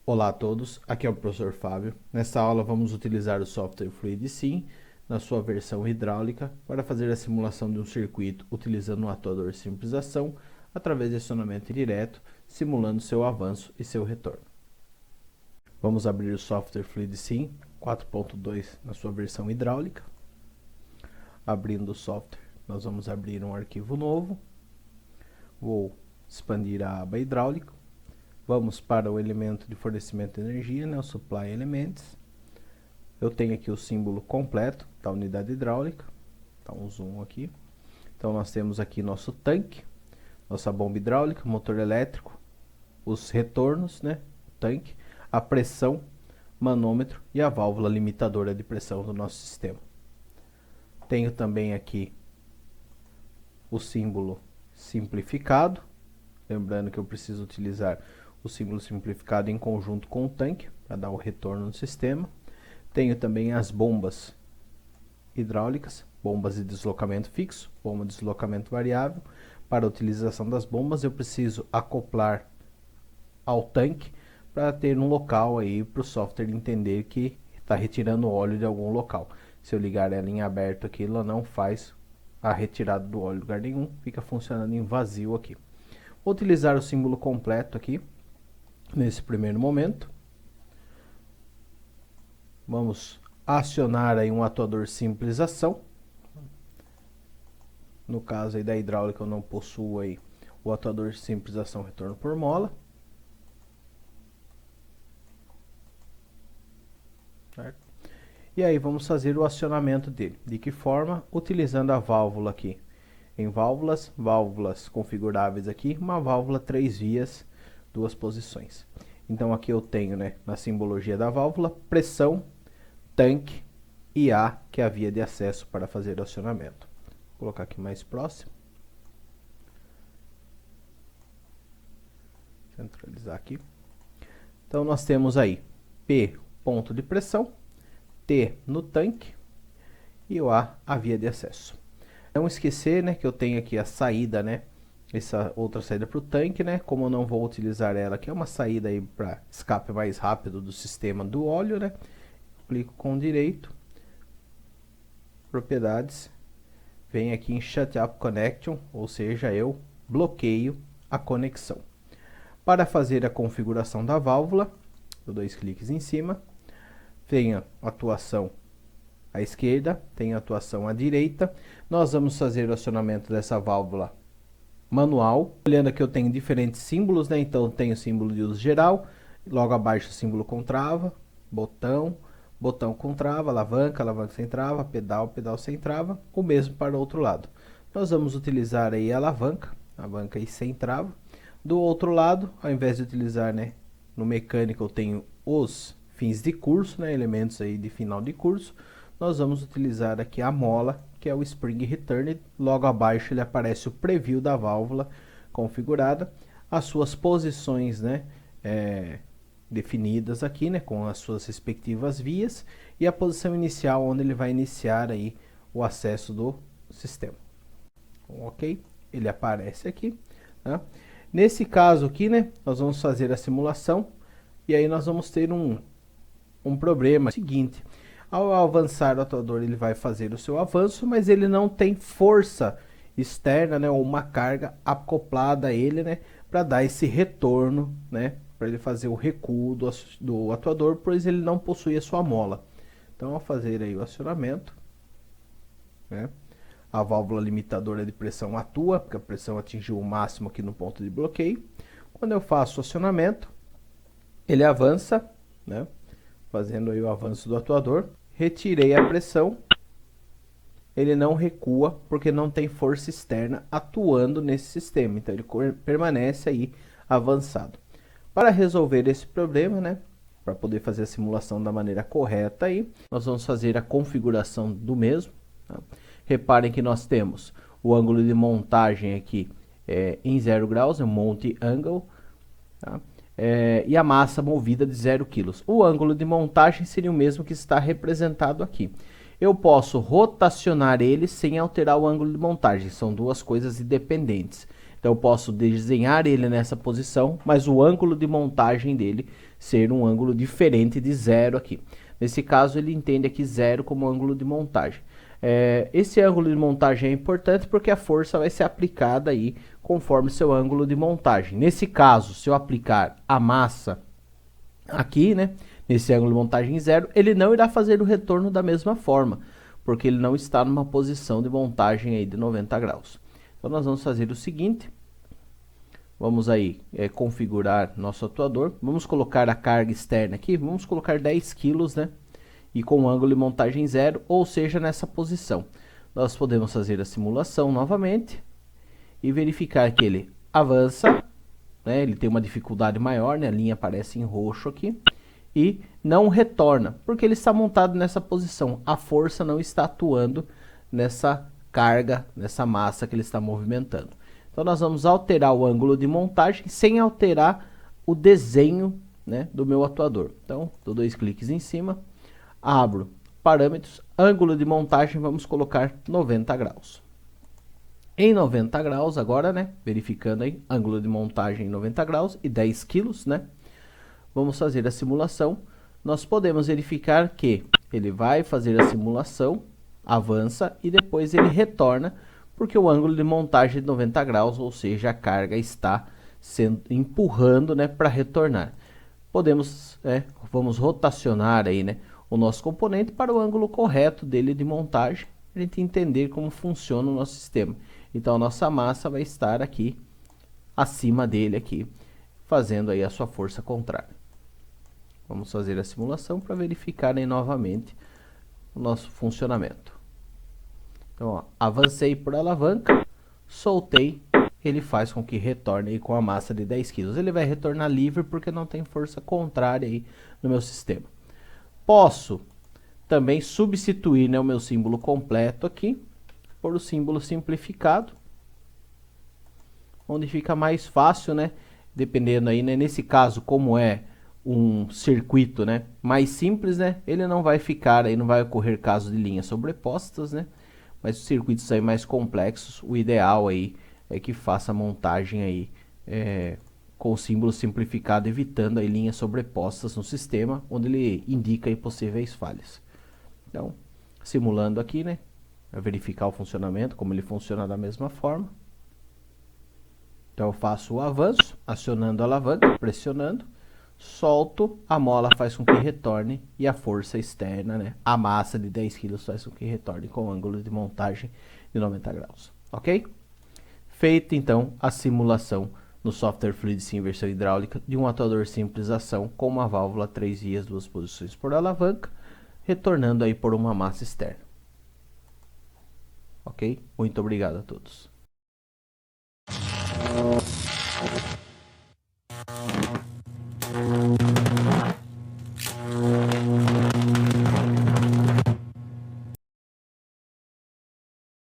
Olá a todos, aqui é o professor Fábio. Nesta aula vamos utilizar o software FluidSim na sua versão hidráulica para fazer a simulação de um circuito utilizando um atuador de simplização através de acionamento direto, simulando seu avanço e seu retorno. Vamos abrir o software FluidSim 4.2 na sua versão hidráulica. Abrindo o software, nós vamos abrir um arquivo novo. Vou expandir a aba hidráulica. Vamos para o elemento de fornecimento de energia, o Supply Elements. Eu tenho aqui o símbolo completo da unidade hidráulica. Dá um zoom aqui. Então nós temos aqui nosso tanque, nossa bomba hidráulica, motor elétrico, os retornos, o tanque, a pressão, manômetro e a válvula limitadora de pressão do nosso sistema. Tenho também aqui o símbolo simplificado. Lembrando que eu preciso utilizar o símbolo simplificado em conjunto com o tanque para dar o retorno no sistema. Tenho também as bombas hidráulicas, bombas de deslocamento fixo, bomba de deslocamento variável. Para a utilização das bombas eu preciso acoplar ao tanque para ter um local aí para o software entender que está retirando óleo de algum local. Se eu ligar ela em aberto aqui, ela não faz a retirada do óleo em lugar nenhum, fica funcionando em vazio aqui. Vou utilizar o símbolo completo aqui, nesse primeiro momento. Vamos acionar aí um atuador de simplização. No caso aí da hidráulica eu não possuo aí o atuador de simplização retorno por mola. Certo? E aí vamos fazer o acionamento dele. De que forma? Utilizando a válvula aqui. Em válvulas configuráveis aqui, uma válvula 3 vias, 2 posições. Então aqui eu tenho, na simbologia da válvula, pressão, tanque e A, que é a via de acesso para fazer o acionamento. Vou colocar aqui mais próximo. Centralizar aqui. Então nós temos aí P, ponto de pressão, T no tanque e o A, a via de acesso. Não esquecer, que eu tenho aqui a saída, essa outra saída para o tanque, como eu não vou utilizar ela, que é uma saída aí para escape mais rápido do sistema do óleo, clico com direito, propriedades, vem aqui em Shut Up Connection, ou seja, eu bloqueio a conexão. Para fazer a configuração da válvula, dou 2 cliques em cima, tem a atuação à esquerda, tem a atuação à direita. Nós vamos fazer o acionamento dessa válvula manual. Olhando aqui eu tenho diferentes símbolos, então tenho o símbolo de uso geral, logo abaixo o símbolo com trava, botão, botão com trava, alavanca, alavanca sem trava, pedal, pedal sem trava, o mesmo para o outro lado. Nós vamos utilizar aí a alavanca aí sem trava. Do outro lado, ao invés de utilizar, no mecânico eu tenho os fins de curso, elementos aí de final de curso. Nós vamos utilizar aqui a mola, que é o Spring Return. Logo abaixo ele aparece o preview da válvula configurada, as suas posições definidas aqui, com as suas respectivas vias, e a posição inicial onde ele vai iniciar aí o acesso do sistema. Ok? Ele aparece aqui. Nesse caso aqui, nós vamos fazer a simulação e aí nós vamos ter um problema seguinte. Ao avançar o atuador, ele vai fazer o seu avanço, mas ele não tem força externa, ou uma carga acoplada a ele, para dar esse retorno, para ele fazer o recuo do atuador, pois ele não possui a sua mola. Então, ao fazer aí o acionamento, a válvula limitadora de pressão atua, porque a pressão atingiu o máximo aqui no ponto de bloqueio. Quando eu faço o acionamento, ele avança, fazendo aí o avanço do atuador. Retirei a pressão, ele não recua porque não tem força externa atuando nesse sistema, então ele permanece aí avançado. Para resolver esse problema, para poder fazer a simulação da maneira correta aí, nós vamos fazer a configuração do mesmo. Reparem que nós temos o ângulo de montagem aqui em 0 graus, é o Mount Angle, e a massa movida de 0 kg. O ângulo de montagem seria o mesmo que está representado aqui. Eu posso rotacionar ele sem alterar o ângulo de montagem, são duas coisas independentes. Então eu posso desenhar ele nessa posição, mas o ângulo de montagem dele ser um ângulo diferente de 0 aqui. Nesse caso ele entende aqui 0 como ângulo de montagem. Esse ângulo de montagem é importante porque a força vai ser aplicada aí conforme seu ângulo de montagem. Nesse caso, se eu aplicar a massa aqui, né, nesse ângulo de montagem 0, ele não irá fazer o retorno da mesma forma, porque ele não está numa posição de montagem aí de 90 graus. Então nós vamos fazer o seguinte, vamos aí configurar nosso atuador, vamos colocar a carga externa aqui, vamos colocar 10 kg, né, e com ângulo de montagem 0, ou seja, nessa posição. Nós podemos fazer a simulação novamente e verificar que ele avança, né, ele tem uma dificuldade maior, né, a linha aparece em roxo aqui, e não retorna, porque ele está montado nessa posição. A força não está atuando nessa carga, nessa massa que ele está movimentando. Então nós vamos alterar o ângulo de montagem sem alterar o desenho, né, do meu atuador. Então dou 2 cliques em cima, abro parâmetros, ângulo de montagem, vamos colocar 90 graus. Em 90 graus agora, né, verificando aí, ângulo de montagem em 90 graus e 10 quilos, né. Vamos fazer a simulação. Nós podemos verificar que ele vai fazer a simulação, avança e depois ele retorna, porque o ângulo de montagem é de 90 graus, ou seja, a carga está empurrando, né, para retornar. Podemos, vamos rotacionar aí, né, o nosso componente para o ângulo correto dele de montagem, para a gente entender como funciona o nosso sistema. Então a nossa massa vai estar aqui, acima dele aqui, fazendo aí a sua força contrária. Vamos fazer a simulação para verificar aí novamente o nosso funcionamento. Então, ó, avancei por alavanca, soltei, ele faz com que retorne aí com a massa de 10 kg. Ele vai retornar livre porque não tem força contrária aí no meu sistema. Posso também substituir, né, o meu símbolo completo aqui por o símbolo simplificado, onde fica mais fácil, né, dependendo aí, né, nesse caso, como é um circuito, né, mais simples, né, ele não vai ficar aí, não vai ocorrer casos de linhas sobrepostas, né, mas os circuitos aí mais complexos, o ideal aí é que faça a montagem aí com o símbolo simplificado, evitando aí linhas sobrepostas no sistema, onde ele indica aí possíveis falhas. Então, simulando aqui, né, para verificar o funcionamento, como ele funciona da mesma forma. Então eu faço o avanço, acionando a alavanca, pressionando, solto, a mola faz com que retorne e a força externa, né, a massa de 10 kg faz com que retorne com ângulo de montagem de 90 graus, ok? Feita então a simulação no software Fluidicy Inversão Hidráulica de um atuador simples ação com uma válvula 3 vias, 2 posições por alavanca, retornando aí por uma massa externa. Ok? Muito obrigado a todos.